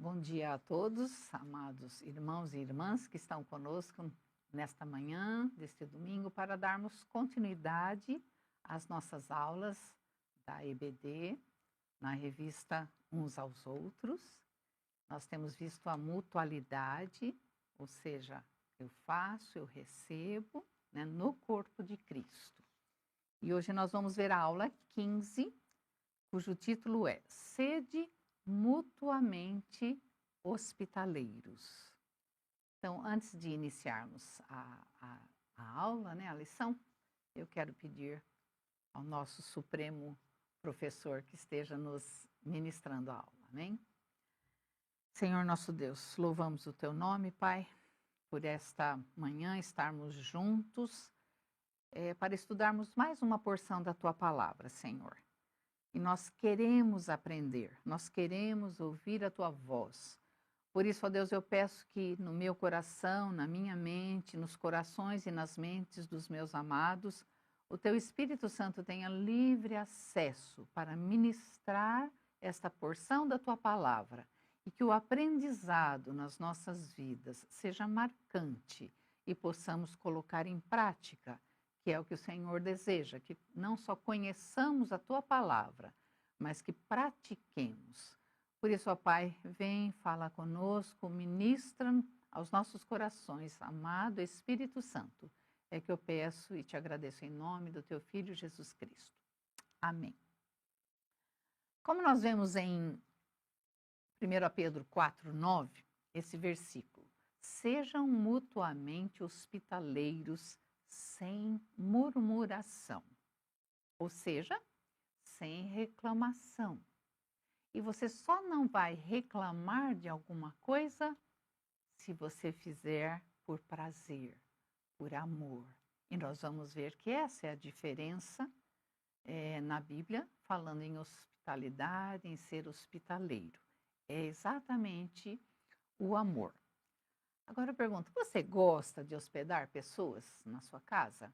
Bom dia a todos, amados irmãos e irmãs que estão conosco nesta manhã deste domingo para darmos continuidade às nossas aulas da EBD na revista Uns aos Outros. Nós temos visto a mutualidade, ou seja, eu faço, eu recebo, né, no corpo de Cristo. E hoje nós vamos ver a aula 15, cujo título é Sede mutuamente hospitaleiros. Então, antes de iniciarmos a aula, né, a lição, eu quero pedir ao nosso supremo professor que esteja nos ministrando a aula, amém? Senhor nosso Deus, louvamos o teu nome, Pai, por esta manhã estarmos juntos para estudarmos mais uma porção da tua palavra, Senhor. E nós queremos aprender, nós queremos ouvir a tua voz. Por isso, ó Deus, eu peço que no meu coração, na minha mente, nos corações e nas mentes dos meus amados, o teu Espírito Santo tenha livre acesso para ministrar esta porção da tua palavra e que o aprendizado nas nossas vidas seja marcante e possamos colocar em prática, que é o que o Senhor deseja, que não só conheçamos a tua palavra, mas que pratiquemos. Por isso, ó Pai, vem, fala conosco, ministra aos nossos corações, amado Espírito Santo. É que eu peço e te agradeço em nome do teu Filho Jesus Cristo. Amém. Como nós vemos em 1 Pedro 4:9, esse versículo, sejam mutuamente hospitaleiros sem murmuração, ou seja, sem reclamação. E você só não vai reclamar de alguma coisa se você fizer por prazer, por amor. E nós vamos ver que essa é a diferença na Bíblia, falando em hospitalidade, em ser hospitaleiro. É exatamente o amor. Agora eu pergunto, você gosta de hospedar pessoas na sua casa?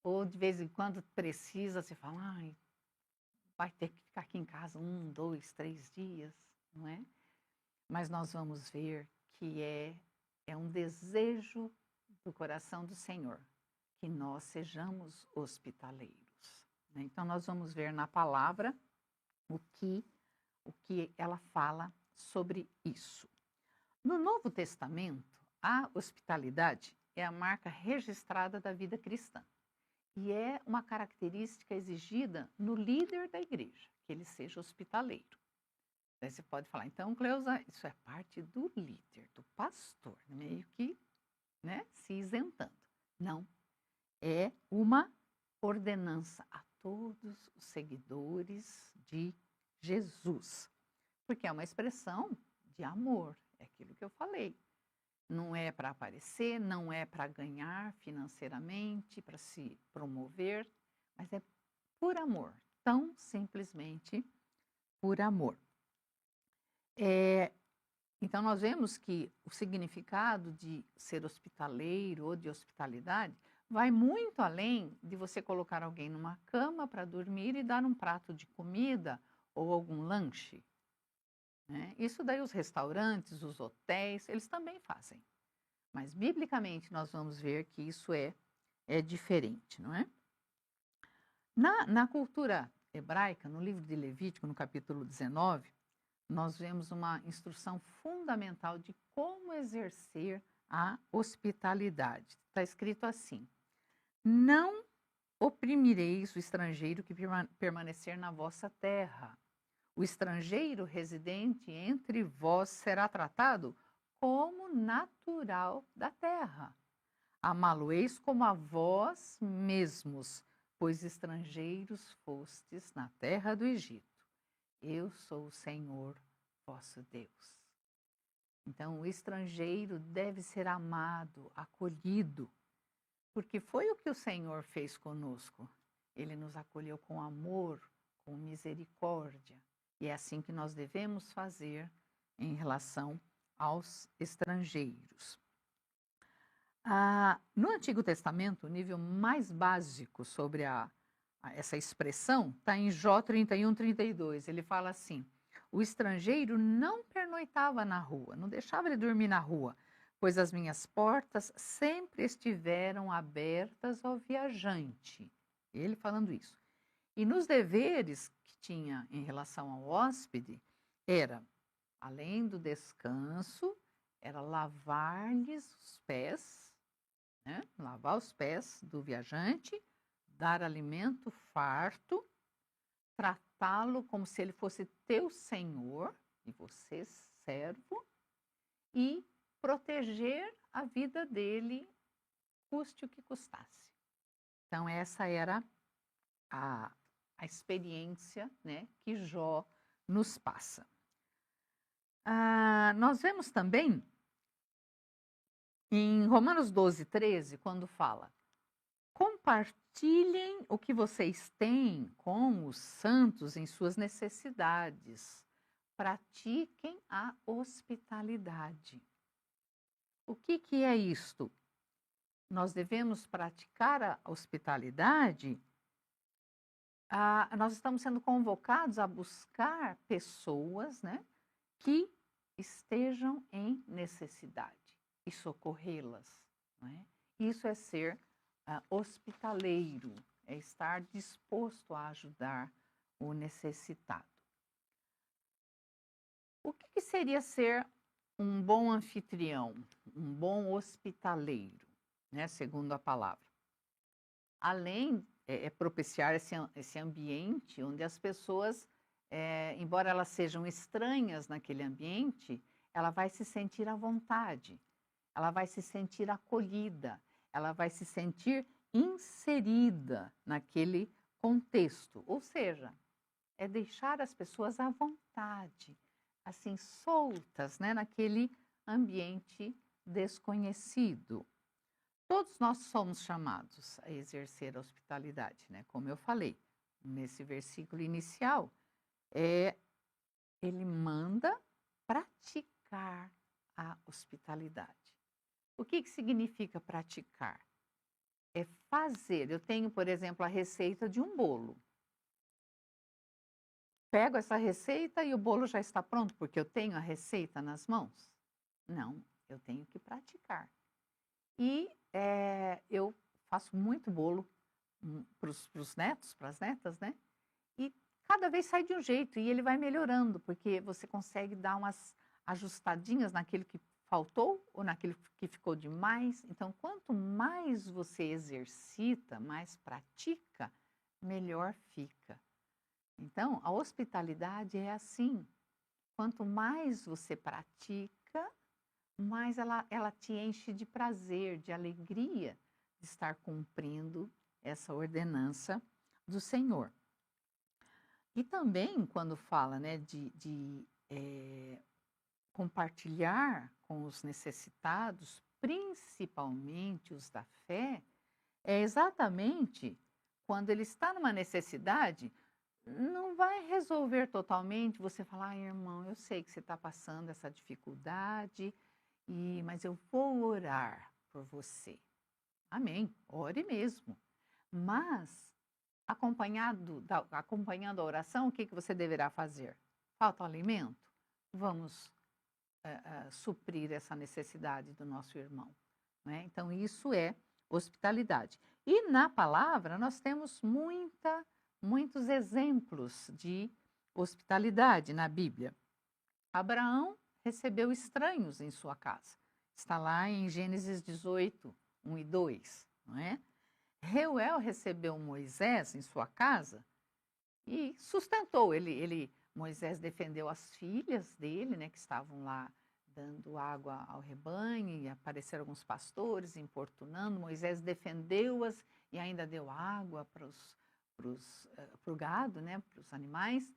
Ou de vez em quando precisa, você fala, ai, vai ter que ficar aqui em casa 1, 2, 3 dias, não é? Mas nós vamos ver que é um desejo do coração do Senhor, que nós sejamos hospitaleiros, né? Então nós vamos ver na palavra o que ela fala sobre isso. No Novo Testamento, a hospitalidade é a marca registrada da vida cristã. E é uma característica exigida no líder da igreja, que ele seja hospitaleiro. Daí você pode falar, então, Cleusa, isso é parte do líder, do pastor, meio que, né, se isentando. Não, é uma ordenança a todos os seguidores de Jesus. Porque é uma expressão de amor, é aquilo que eu falei. Não é para aparecer, não é para ganhar financeiramente, para se promover, mas é por amor, tão simplesmente por amor. Então, nós vemos que o significado de ser hospitaleiro ou de hospitalidade vai muito além de você colocar alguém numa cama para dormir e dar um prato de comida ou algum lanche, né? Isso daí os restaurantes, os hotéis, eles também fazem. Mas, biblicamente, nós vamos ver que isso é diferente, não é? Na cultura hebraica, no livro de Levítico, no capítulo 19, nós vemos uma instrução fundamental de como exercer a hospitalidade. Está escrito assim: não oprimireis o estrangeiro que permanecer na vossa terra. O estrangeiro residente entre vós será tratado como natural da terra. Amá-lo-eis como a vós mesmos, pois estrangeiros fostes na terra do Egito. Eu sou o Senhor, vosso Deus. Então, o estrangeiro deve ser amado, acolhido, porque foi o que o Senhor fez conosco. Ele nos acolheu com amor, com misericórdia. E é assim que nós devemos fazer em relação aos estrangeiros. No Antigo Testamento, o nível mais básico sobre essa expressão está em Jó 31:32. Ele fala assim: o estrangeiro não pernoitava na rua, não deixava ele dormir na rua, pois as minhas portas sempre estiveram abertas ao viajante. Ele falando isso. E nos deveres que tinha em relação ao hóspede, era, além do descanso, era lavar-lhes os pés, né? Lavar os pés do viajante, dar alimento farto, tratá-lo como se ele fosse teu senhor e você servo, e proteger a vida dele, custe o que custasse. Então, essa era a experiência, né, que Jó nos passa. Nós vemos também em Romanos 12, 13, quando fala: compartilhem o que vocês têm com os santos em suas necessidades. Pratiquem a hospitalidade. O que é isto? Nós devemos praticar a hospitalidade. Nós estamos sendo convocados a buscar pessoas, né, que estejam em necessidade e socorrê-las. Não é? Isso é ser hospitaleiro, é estar disposto a ajudar o necessitado. O que seria ser um bom anfitrião, um bom hospitaleiro, né, segundo a palavra? Além propiciar esse ambiente onde as pessoas, embora elas sejam estranhas naquele ambiente, ela vai se sentir à vontade, ela vai se sentir acolhida, ela vai se sentir inserida naquele contexto. Ou seja, é deixar as pessoas à vontade, assim, soltas, né, naquele ambiente desconhecido. Todos nós somos chamados a exercer a hospitalidade, né? Como eu falei, nesse versículo inicial, ele manda praticar a hospitalidade. O que significa praticar? É fazer. Eu tenho, por exemplo, a receita de um bolo. Pego essa receita e o bolo já está pronto, porque eu tenho a receita nas mãos? Não, eu tenho que praticar. E eu faço muito bolo para os netos, para as netas, né? E cada vez sai de um jeito e ele vai melhorando, porque você consegue dar umas ajustadinhas naquilo que faltou ou naquilo que ficou demais. Então, quanto mais você exercita, mais pratica, melhor fica. Então, a hospitalidade é assim. Quanto mais você pratica, mais ela te enche de prazer, de alegria de estar cumprindo essa ordenança do Senhor. E também, quando fala, né, de compartilhar com os necessitados, principalmente os da fé, é exatamente quando ele está numa necessidade, não vai resolver totalmente você falar: irmão, eu sei que você está passando essa dificuldade, mas eu vou orar por você. Amém, ore mesmo. Mas, acompanhando a oração, o que você deverá fazer? Falta alimento? Vamos suprir essa necessidade do nosso irmão. Né? Então, isso é hospitalidade. E na palavra, nós temos muitos exemplos de hospitalidade na Bíblia. Abraão recebeu estranhos em sua casa. Está lá em Gênesis 18, 1 e 2, não é? Reuel recebeu Moisés em sua casa e sustentou. Moisés defendeu as filhas dele, né, que estavam lá dando água ao rebanho, e apareceram alguns pastores importunando. Moisés defendeu-as e ainda deu água para o gado, né, para os animais.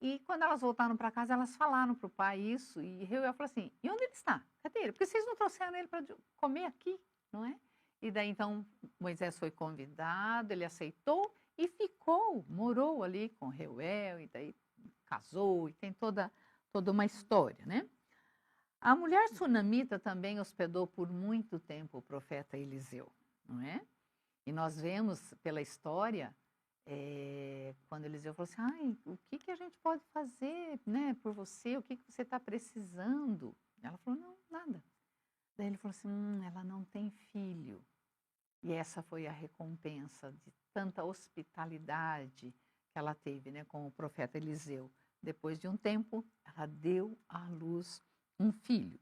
E quando elas voltaram para casa, elas falaram para o pai isso, e Reuel falou assim: e onde ele está? Cadê ele? Porque vocês não trouxeram ele para comer aqui, não é? E daí então Moisés foi convidado, ele aceitou e morou ali com Reuel, e daí casou, e tem toda uma história, né? A mulher sunamita também hospedou por muito tempo o profeta Eliseu, não é? E nós vemos pela história, quando Eliseu falou assim: o que a gente pode fazer, né, por você? O que você está precisando? Ela falou, não, nada. Daí ele falou assim, ela não tem filho. E essa foi a recompensa de tanta hospitalidade que ela teve, né, com o profeta Eliseu. Depois de um tempo, ela deu à luz um filho.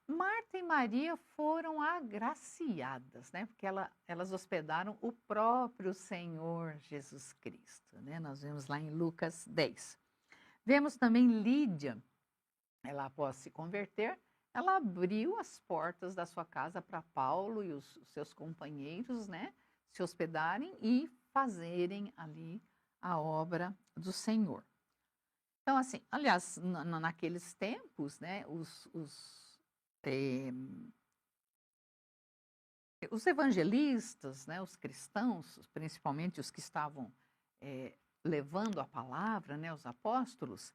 Marta e Maria foram agraciadas, né, porque elas hospedaram o próprio Senhor Jesus Cristo, né? Nós vemos lá em Lucas 10. Vemos também Lídia, ela após se converter, ela abriu as portas da sua casa para Paulo e os seus companheiros, né, se hospedarem e fazerem ali a obra do Senhor. Então, assim, aliás, naqueles tempos, né, os evangelistas, né, os cristãos, principalmente os que estavam levando a palavra, né, os apóstolos,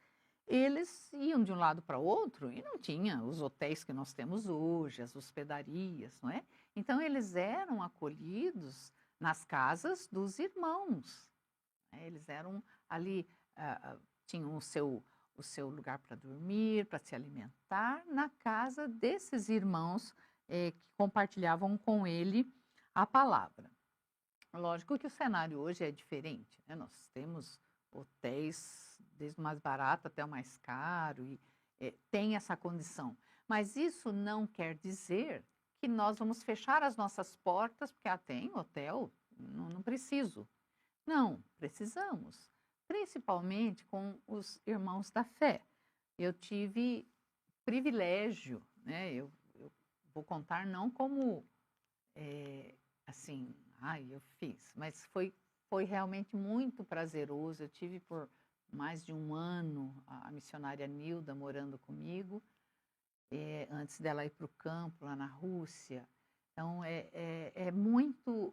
eles iam de um lado para o outro e não tinha os hotéis que nós temos hoje, as hospedarias, não é? Então, eles eram acolhidos nas casas dos irmãos, né? Eles eram ali, tinham o seu lugar para dormir, para se alimentar, na casa desses irmãos que compartilhavam com ele a palavra. Lógico que o cenário hoje é diferente, né? Nós temos hotéis, desde o mais barato até o mais caro, e tem essa condição. Mas isso não quer dizer que nós vamos fechar as nossas portas, porque tem hotel, não preciso. Não, precisamos, principalmente com os irmãos da fé. Eu tive privilégio, né? Eu vou contar não como, assim, eu fiz, mas foi realmente muito prazeroso. Eu tive por mais de um ano a missionária Nilda morando comigo, antes dela ir para o campo lá na Rússia. Então, é muito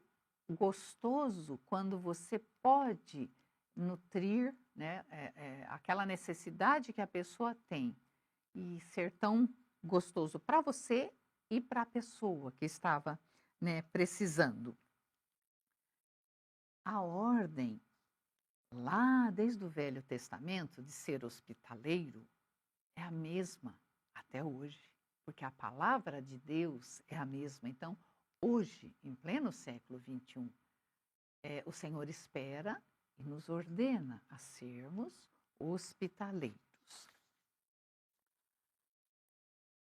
gostoso quando você pode nutrir, né, aquela necessidade que a pessoa tem e ser tão gostoso para você e para a pessoa que estava, né, precisando. A ordem, lá desde o Velho Testamento, de ser hospitaleiro, é a mesma até hoje, porque a palavra de Deus é a mesma. Então, hoje, em pleno século XXI, o Senhor espera e nos ordena a sermos hospitaleiros.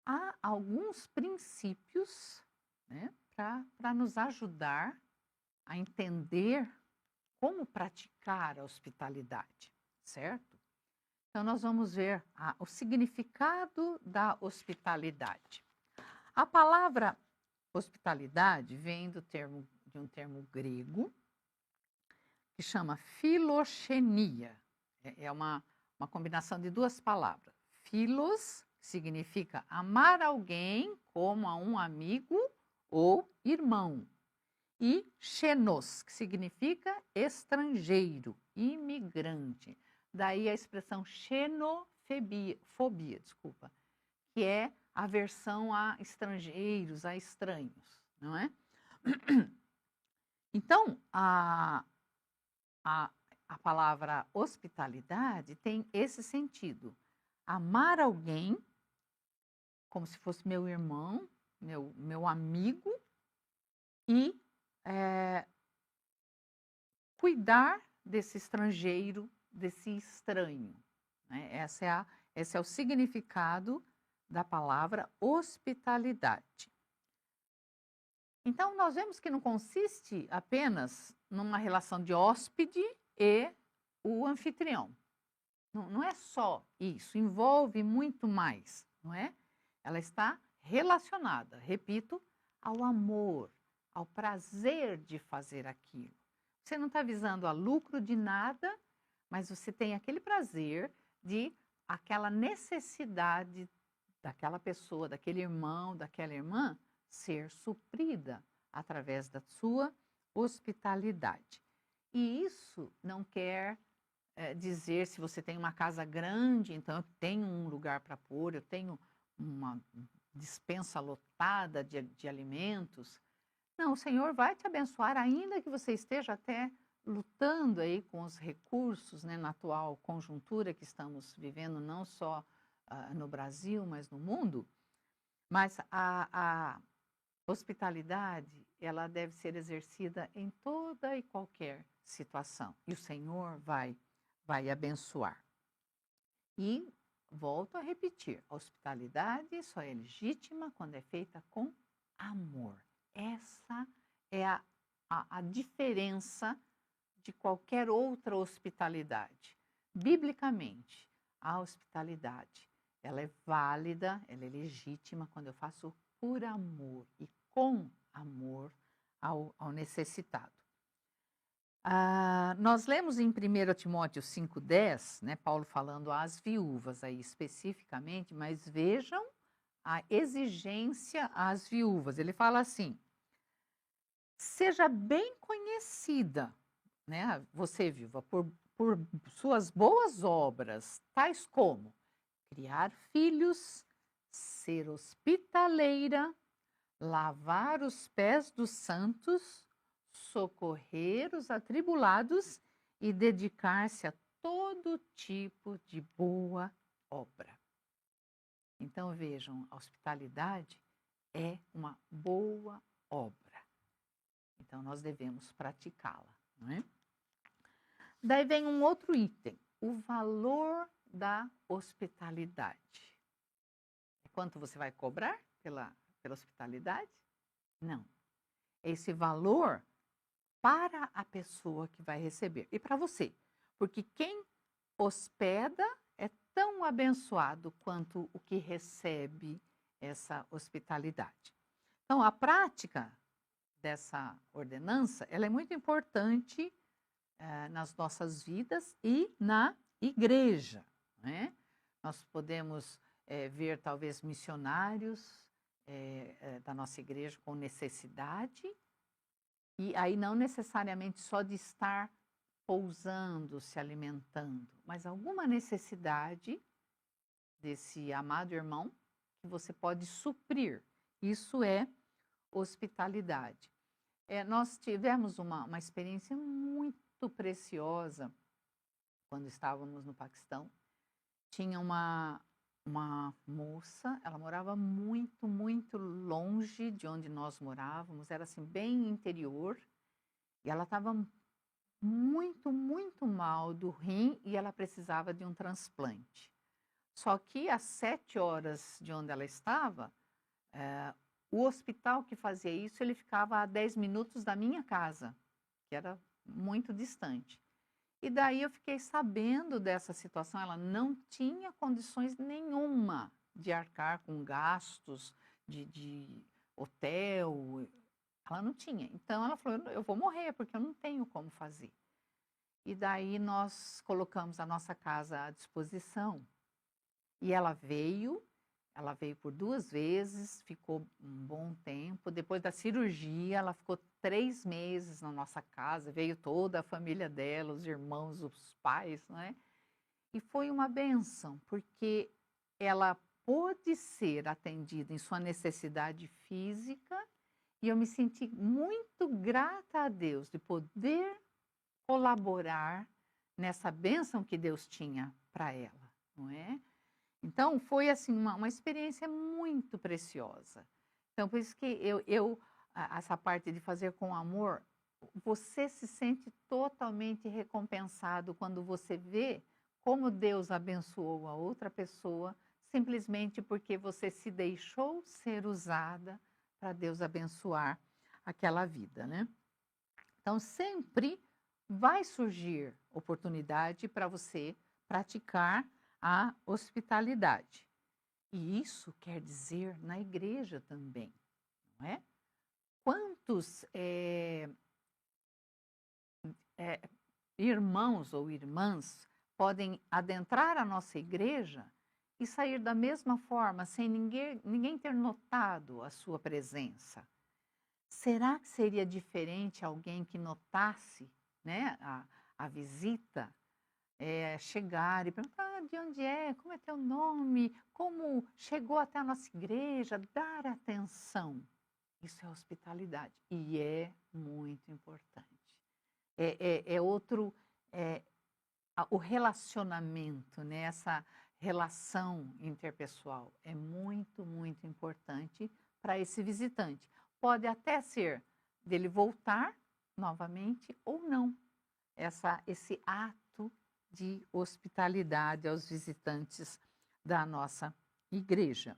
Há alguns princípios, né, para nos ajudar a entender como praticar a hospitalidade, certo? Então, nós vamos ver o significado da hospitalidade. A palavra hospitalidade vem de um termo grego que chama filoxenia. É uma combinação de duas palavras. Philos significa amar alguém como a um amigo ou irmão. E xenos, que significa estrangeiro, imigrante. Daí a expressão xenofobia, que é aversão a estrangeiros, a estranhos, não é? Então, a palavra hospitalidade tem esse sentido. Amar alguém como se fosse meu irmão, meu esse e cuidar desse estrangeiro, desse estranho, né? Esse é o significado da palavra hospitalidade. Então, nós vemos que não consiste apenas numa relação de hóspede e o anfitrião. Não é só isso, envolve muito mais, não é? Ela está relacionada, repito, ao amor, ao prazer de fazer aquilo. Você não está visando a lucro de nada, mas você tem aquele prazer de aquela necessidade daquela pessoa, daquele irmão, daquela irmã, ser suprida através da sua hospitalidade. E isso não quer dizer se você tem uma casa grande, então eu tenho um lugar para pôr, eu tenho uma despensa lotada de alimentos. Não, o Senhor vai te abençoar, ainda que você esteja até lutando aí com os recursos, né, na atual conjuntura que estamos vivendo, não só no Brasil, mas no mundo, mas a hospitalidade, ela deve ser exercida em toda e qualquer situação, e o Senhor vai abençoar. E volto a repetir, a hospitalidade só é legítima quando é feita com amor. Essa é a diferença de qualquer outra hospitalidade. Biblicamente, a hospitalidade, ela é válida, ela é legítima quando eu faço por amor e com amor ao necessitado. Nós lemos em 1 Timóteo 5,10, né, Paulo falando às viúvas aí especificamente, mas vejam a exigência às viúvas. Ele fala assim: seja bem conhecida, né, você viúva, por suas boas obras, tais como criar filhos, ser hospitaleira, lavar os pés dos santos, socorrer os atribulados e dedicar-se a todo tipo de boa obra. Então vejam, a hospitalidade é uma boa obra. Então nós devemos praticá-la, não é? Daí vem um outro item, o valor da hospitalidade. Quanto você vai cobrar pela hospitalidade? Não. Esse valor para a pessoa que vai receber e para você. Porque quem hospeda é tão abençoado quanto o que recebe essa hospitalidade. Então, a prática dessa ordenança, ela é muito importante nas nossas vidas e na igreja, né? Nós podemos ver talvez missionários da nossa igreja com necessidade, e aí não necessariamente só de estar pousando, se alimentando, mas alguma necessidade desse amado irmão que você pode suprir. Isso é hospitalidade. Nós tivemos uma experiência muito preciosa quando estávamos no Paquistão. Tinha uma moça, ela morava muito, muito longe de onde nós morávamos, era assim bem interior, e ela estava muito, muito mal do rim e ela precisava de um transplante. Só que às 7 horas de onde ela estava, o hospital que fazia isso, ele ficava a 10 minutos da minha casa, que era muito distante. E daí eu fiquei sabendo dessa situação, ela não tinha condições nenhuma de arcar com gastos de hotel, ela não tinha. Então ela falou, eu vou morrer porque eu não tenho como fazer. E daí nós colocamos a nossa casa à disposição. E ela veio por 2 vezes, ficou um bom tempo. Depois da cirurgia, ela ficou 3 meses na nossa casa, veio toda a família dela, os irmãos, os pais, né? E foi uma bênção, porque ela pôde ser atendida em sua necessidade física, e eu me senti muito grata a Deus de poder colaborar nessa bênção que Deus tinha para ela, não é? Então, foi assim uma experiência muito preciosa. Então, por isso que essa parte de fazer com amor, você se sente totalmente recompensado quando você vê como Deus abençoou a outra pessoa, simplesmente porque você se deixou ser usada para Deus abençoar aquela vida, né? Então, sempre vai surgir oportunidade para você praticar a hospitalidade. E isso quer dizer na igreja também, não é? Quantos irmãos ou irmãs podem adentrar a nossa igreja e sair da mesma forma, sem ninguém ter notado a sua presença? Será que seria diferente alguém que notasse, né, a visita? Chegar e perguntar de onde é, como é teu nome, como chegou até a nossa igreja, dar atenção. Isso é hospitalidade e é muito importante. é outro, é, o relacionamento, né? Essa relação interpessoal é muito, muito importante para esse visitante. Pode até ser dele voltar novamente ou não. Esse ato de hospitalidade aos visitantes da nossa igreja.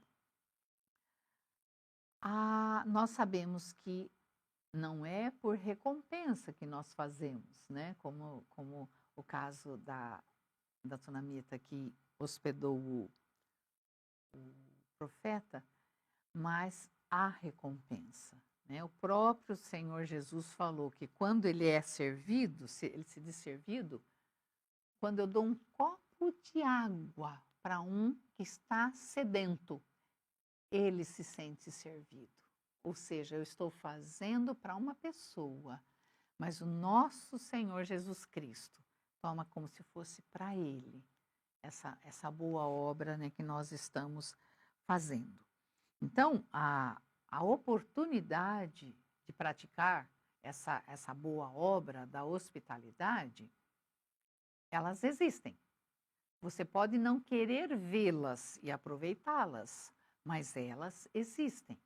Nós sabemos que não é por recompensa que nós fazemos, né? Como o caso da tsunamita que hospedou o profeta, mas há recompensa, né? O próprio Senhor Jesus falou que quando ele é servido, ele se diz servido, quando eu dou um copo de água para um que está sedento, ele se sente servido. Ou seja, eu estou fazendo para uma pessoa, mas o nosso Senhor Jesus Cristo toma como se fosse para ele essa boa obra, né, que nós estamos fazendo. Então, a oportunidade de praticar essa boa obra da hospitalidade, elas existem. Você pode não querer vê-las e aproveitá-las, mas elas existem.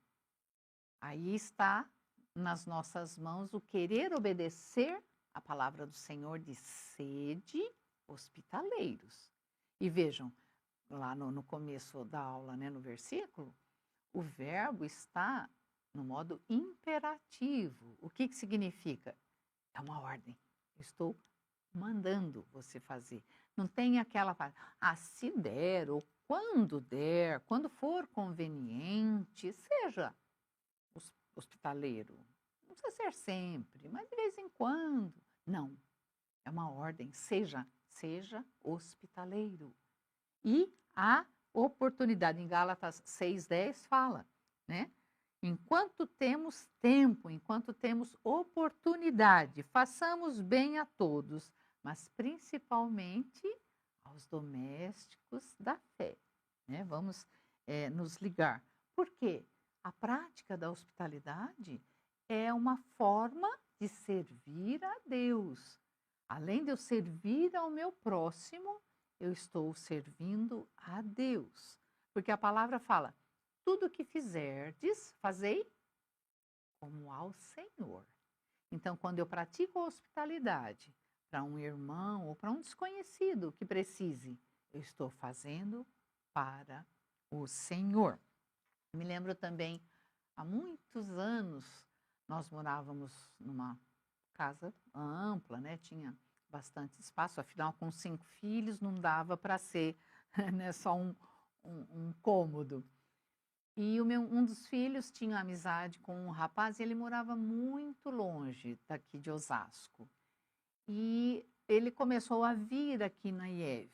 Aí está nas nossas mãos o querer obedecer a palavra do Senhor de sede hospitaleiros. E vejam, lá no começo da aula, né, no versículo, o verbo está no modo imperativo. O que significa? É uma ordem. Eu estou mandando você fazer. Não tem aquela se der, ou quando for conveniente, seja hospitaleiro. Não precisa ser sempre, mas de vez em quando. Não, é uma ordem, seja hospitaleiro. E a oportunidade, em Gálatas 6:10 fala, né? Enquanto temos tempo, enquanto temos oportunidade, façamos bem a todos, mas principalmente aos domésticos da fé, né? Vamos nos ligar. Por quê? A prática da hospitalidade é uma forma de servir a Deus. Além de eu servir ao meu próximo, eu estou servindo a Deus. Porque a palavra fala, tudo que fizerdes, fazei como ao Senhor. Então, quando eu pratico a hospitalidade para um irmão ou para um desconhecido que precise, eu estou fazendo para o Senhor. Me lembro também, há muitos anos, nós morávamos numa casa ampla, né? Tinha bastante espaço, afinal, com 5 filhos, não dava para ser né, só um cômodo. E um dos filhos tinha amizade com um rapaz e ele morava muito longe daqui de Osasco. E ele começou a vir aqui na IEV,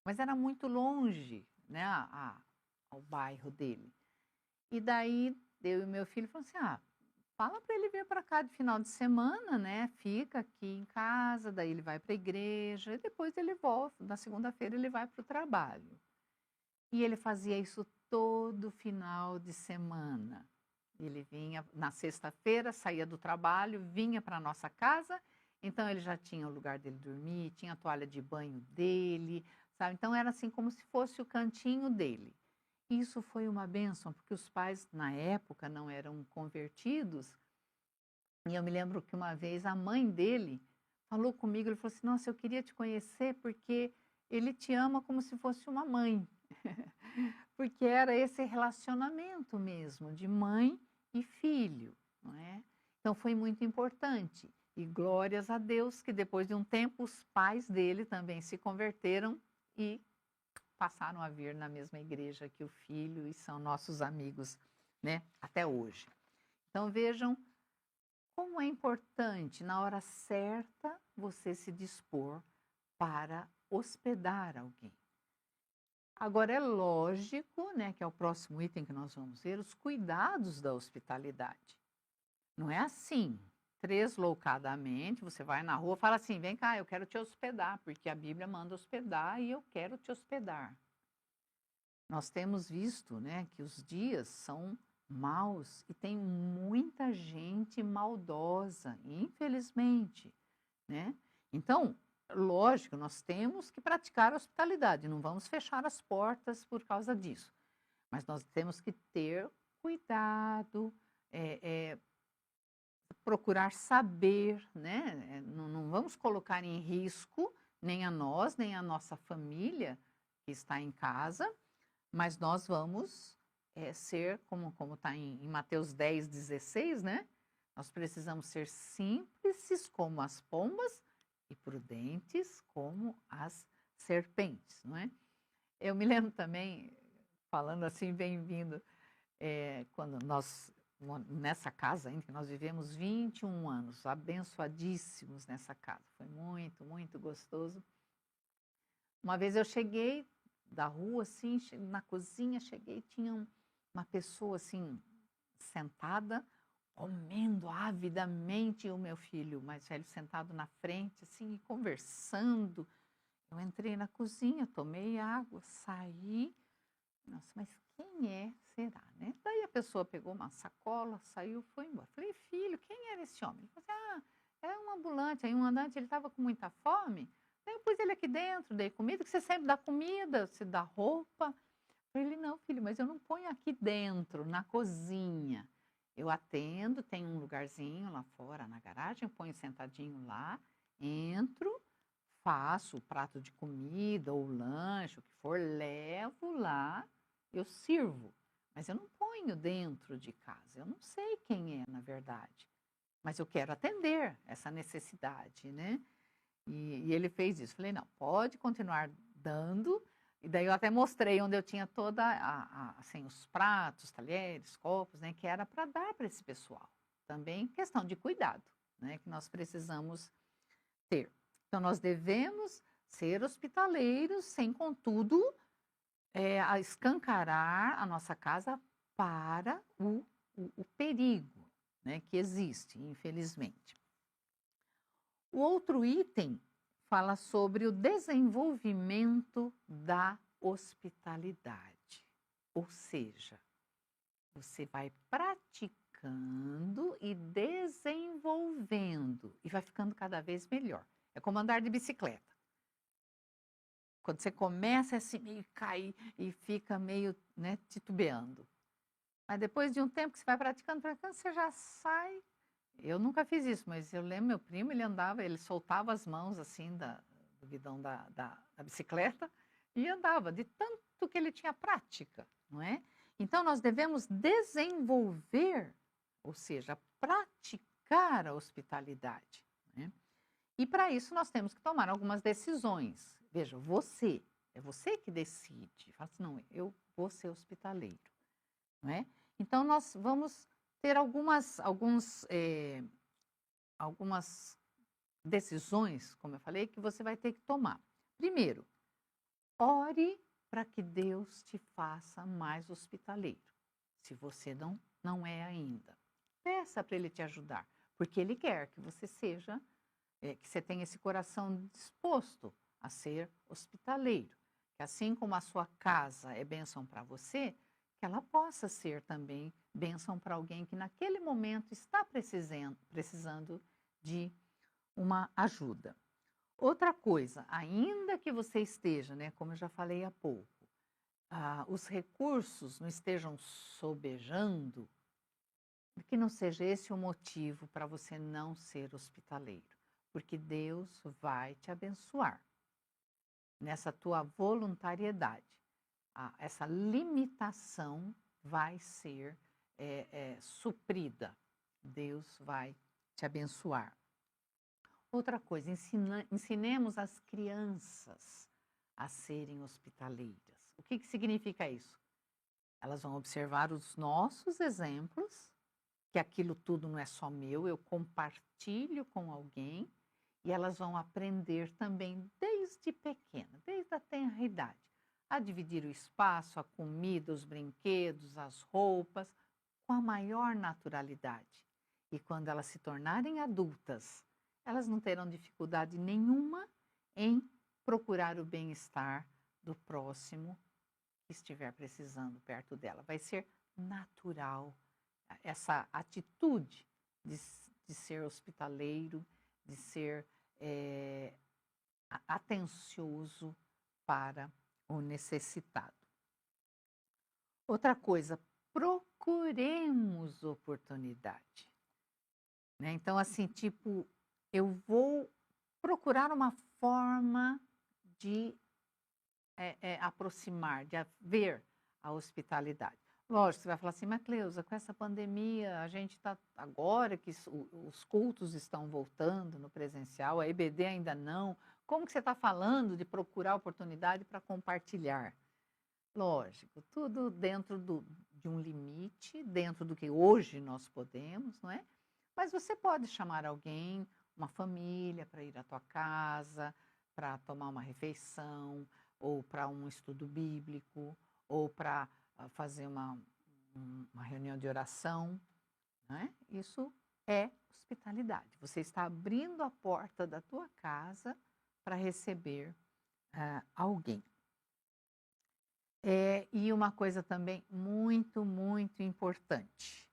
mas era muito longe, né, ao bairro dele. E daí, eu e meu filho falamos assim, fala para ele vir para cá de final de semana, né, fica aqui em casa, daí ele vai para a igreja, e depois ele volta, na segunda-feira ele vai para o trabalho. E ele fazia isso todo final de semana. Ele vinha na sexta-feira, saía do trabalho, vinha para a nossa casa, então ele já tinha o lugar dele dormir, tinha a toalha de banho dele, sabe? Então era assim como se fosse o cantinho dele. Isso foi uma bênção, porque os pais na época não eram convertidos. E eu me lembro que uma vez a mãe dele falou comigo, ele falou assim, nossa, eu queria te conhecer porque ele te ama como se fosse uma mãe. Porque era esse relacionamento mesmo, de mãe e filho, não é? Então foi muito importante. E glórias a Deus que depois de um tempo os pais dele também se converteram e passaram a vir na mesma igreja que o filho e são nossos amigos, né, até hoje. Então vejam como é importante na hora certa você se dispor para hospedar alguém. Agora, é lógico, né, que é o próximo item que nós vamos ver, os cuidados da hospitalidade. Não é assim, tresloucadamente, você vai na rua e fala assim, vem cá, eu quero te hospedar, porque a Bíblia manda hospedar e eu quero te hospedar. Nós temos visto, né, que os dias são maus e tem muita gente maldosa, infelizmente. né? Então, lógico, nós temos que praticar a hospitalidade, não vamos fechar as portas por causa disso. Mas nós temos que ter cuidado, procurar saber, né? Não vamos colocar em risco nem a nós, nem a nossa família que está em casa, mas nós vamos ser, como está em Mateus 10:16, né? Nós precisamos ser simples como as pombas e prudentes como as serpentes, não é? Eu me lembro também, falando assim, bem-vindo, quando nós, nessa casa ainda, que nós vivemos 21 anos, abençoadíssimos nessa casa. Foi muito, muito gostoso. Uma vez eu cheguei da rua, assim, na cozinha, cheguei, tinha uma pessoa, assim, sentada, comendo avidamente, e o meu filho mais velho sentado na frente, assim, e conversando. Eu entrei na cozinha, tomei água, saí. Nossa, mas quem é, será, né? Daí a pessoa pegou uma sacola, saiu, foi embora. Falei, filho, quem era esse homem? Ele falou assim, é um ambulante, aí um andante, ele estava com muita fome, daí eu pus ele aqui dentro, dei comida, que você sempre dá comida, você dá roupa. Ele, não, filho, mas eu não ponho aqui dentro, na cozinha. Eu atendo, tem um lugarzinho lá fora na garagem, eu ponho sentadinho lá, entro, faço o prato de comida ou lanche, o que for, levo lá, eu sirvo. Mas eu não ponho dentro de casa, eu não sei quem é, na verdade. Mas eu quero atender essa necessidade, né? E ele fez isso. Falei, não, pode continuar dando. E daí eu até mostrei onde eu tinha toda assim, os pratos, talheres, copos, né? Que era para dar para esse pessoal. Também questão de cuidado, né? Que nós precisamos ter. Então, nós devemos ser hospitaleiros, sem, contudo, escancarar a nossa casa para o perigo, né, que existe, infelizmente. O outro item fala sobre o desenvolvimento da hospitalidade. Ou seja, você vai praticando e desenvolvendo e vai ficando cada vez melhor. É como andar de bicicleta. Quando você começa a assim, meio cair e fica meio, né, titubeando. Mas depois de um tempo que você vai praticando, você já sai. Eu nunca fiz isso, mas eu lembro meu primo, ele andava, ele soltava as mãos assim do guidão da bicicleta e andava, de tanto que ele tinha prática, não é? Então nós devemos desenvolver, ou seja, praticar a hospitalidade, né? E para isso nós temos que tomar algumas decisões. Veja, é você que decide. Fala assim, não, eu vou ser hospitaleiro, não é? Então nós vamos ter algumas decisões, como eu falei, que você vai ter que tomar. Primeiro, ore para que Deus te faça mais hospitaleiro, se você não é ainda. Peça para Ele te ajudar, porque Ele quer que você seja, que você tenha esse coração disposto a ser hospitaleiro. Que assim como a sua casa é bênção para você, que ela possa ser também bênção para alguém que naquele momento está precisando de uma ajuda. Outra coisa, ainda que você esteja, né, como eu já falei há pouco, os recursos não estejam sobejando, que não seja esse o motivo para você não ser hospitaleiro, porque Deus vai te abençoar nessa tua voluntariedade. Essa limitação vai ser suprida. Deus vai te abençoar. Outra coisa, ensinemos as crianças a serem hospitaleiras. O que significa isso? Elas vão observar os nossos exemplos, que aquilo tudo não é só meu, eu compartilho com alguém, e elas vão aprender também desde pequena, desde a tenra idade, a dividir o espaço, a comida, os brinquedos, as roupas, com a maior naturalidade. E quando elas se tornarem adultas, elas não terão dificuldade nenhuma em procurar o bem-estar do próximo que estiver precisando perto dela. Vai ser natural essa atitude de ser hospitaleiro, de ser atencioso para o necessitado. Outra coisa, procuremos oportunidade. Né? Então, assim, tipo, eu vou procurar uma forma de aproximar, de ver a hospitalidade. Lógico, você vai falar assim, mas Cleusa, com essa pandemia, a gente está agora que os cultos estão voltando no presencial, a EBD ainda não. Como que você está falando de procurar oportunidade para compartilhar? Lógico, tudo dentro de um limite, dentro do que hoje nós podemos, não é? Mas você pode chamar alguém, uma família, para ir à tua casa, para tomar uma refeição, ou para um estudo bíblico, ou para fazer uma reunião de oração, né? Isso é hospitalidade. Você está abrindo a porta da tua casa para receber alguém. E uma coisa também muito, muito importante.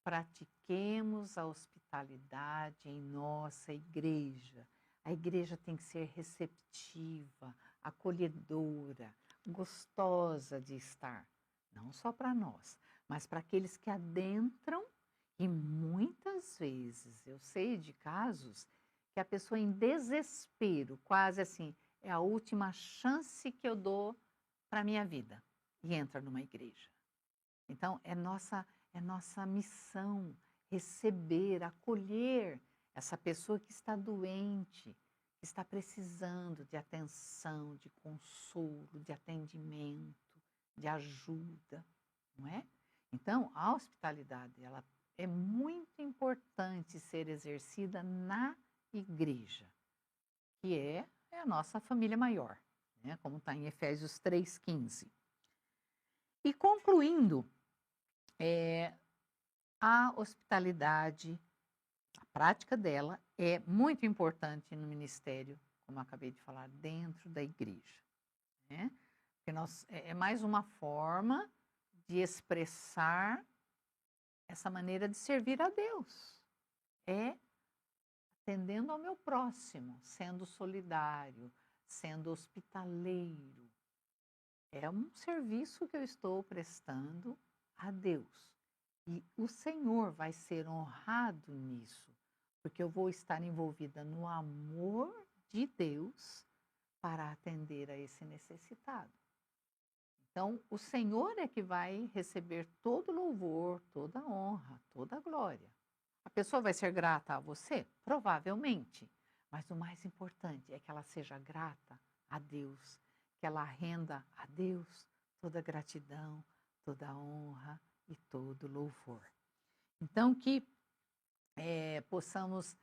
Pratiquemos a hospitalidade em nossa igreja. A igreja tem que ser receptiva, acolhedora, gostosa de estar. Não só para nós, mas para aqueles que adentram. E muitas vezes, eu sei de casos que a pessoa em desespero, quase assim, é a última chance que eu dou para a minha vida, e entra numa igreja. Então, é nossa missão receber, acolher essa pessoa que está doente, que está precisando de atenção, de consolo, de atendimento, de ajuda, não é? Então, a hospitalidade, ela é muito importante ser exercida na igreja, que é a nossa família maior, né? Como está em Efésios 3,15. E concluindo, a hospitalidade, a prática dela é muito importante no ministério, como eu acabei de falar, dentro da igreja. Né? Porque é mais uma forma de expressar essa maneira de servir a Deus. É atendendo ao meu próximo, sendo solidário, sendo hospitaleiro. É um serviço que eu estou prestando a Deus. E o Senhor vai ser honrado nisso, porque eu vou estar envolvida no amor de Deus para atender a esse necessitado. Então, o Senhor é que vai receber todo louvor, toda honra, toda glória. A pessoa vai ser grata a você? Provavelmente. Mas o mais importante é que ela seja grata a Deus, que ela renda a Deus toda gratidão, toda honra e todo louvor. Então, que possamos,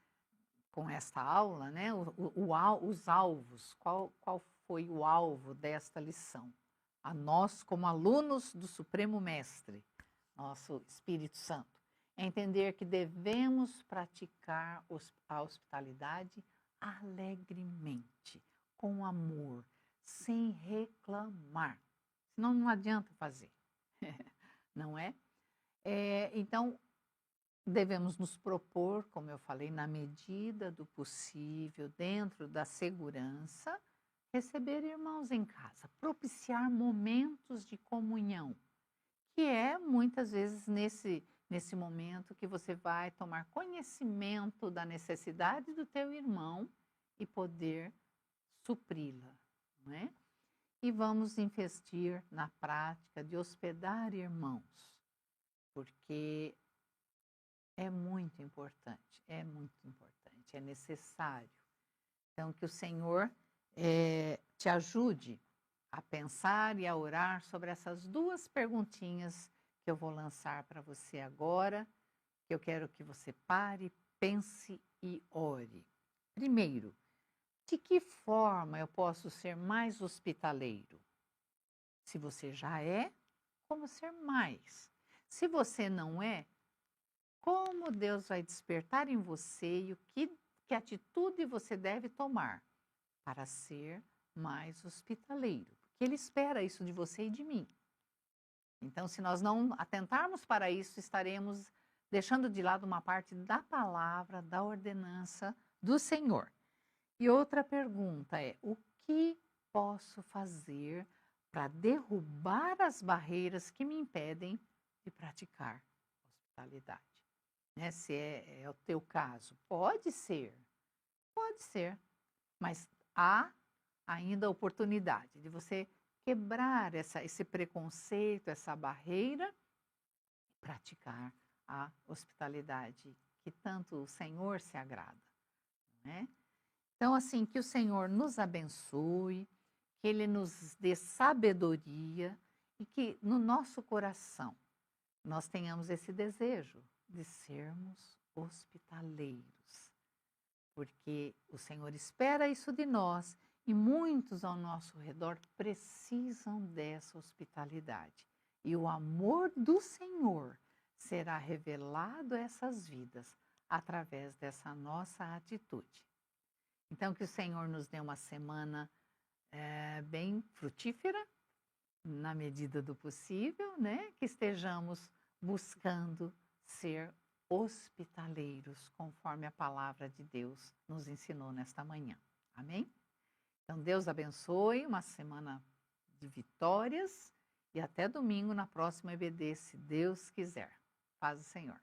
com esta aula, né, os alvos, qual foi o alvo desta lição? A nós, como alunos do Supremo Mestre, nosso Espírito Santo, é entender que devemos praticar a hospitalidade alegremente, com amor, sem reclamar. Senão não adianta fazer, não é? Então, devemos nos propor, como eu falei, na medida do possível, dentro da segurança, receber irmãos em casa, propiciar momentos de comunhão, que é muitas vezes nesse momento que você vai tomar conhecimento da necessidade do teu irmão e poder supri-la, não é? E vamos investir na prática de hospedar irmãos, porque é muito importante, é necessário. Então, que o Senhor te ajude a pensar e a orar sobre essas duas perguntinhas que eu vou lançar para você agora, que eu quero que você pare, pense e ore. Primeiro, de que forma eu posso ser mais hospitaleiro? Se você já é, como ser mais? Se você não é, como Deus vai despertar em você e que atitude você deve tomar para ser mais hospitaleiro? Porque Ele espera isso de você e de mim. Então, se nós não atentarmos para isso, estaremos deixando de lado uma parte da palavra, da ordenança do Senhor. E outra pergunta é: o que posso fazer para derrubar as barreiras que me impedem de praticar hospitalidade? Né? Se é o teu caso, pode ser, mas há ainda a oportunidade de você quebrar esse preconceito, essa barreira, e praticar a hospitalidade que tanto o Senhor se agrada, né? Então, assim, que o Senhor nos abençoe, que Ele nos dê sabedoria e que no nosso coração nós tenhamos esse desejo de sermos hospitaleiros, porque o Senhor espera isso de nós e muitos ao nosso redor precisam dessa hospitalidade. E o amor do Senhor será revelado a essas vidas através dessa nossa atitude. Então, que o Senhor nos dê uma semana bem frutífera, na medida do possível, né? Que estejamos buscando ser hospitaleiros, conforme a palavra de Deus nos ensinou nesta manhã. Amém? Então, Deus abençoe, uma semana de vitórias e até domingo na próxima EBD, se Deus quiser. Paz do Senhor.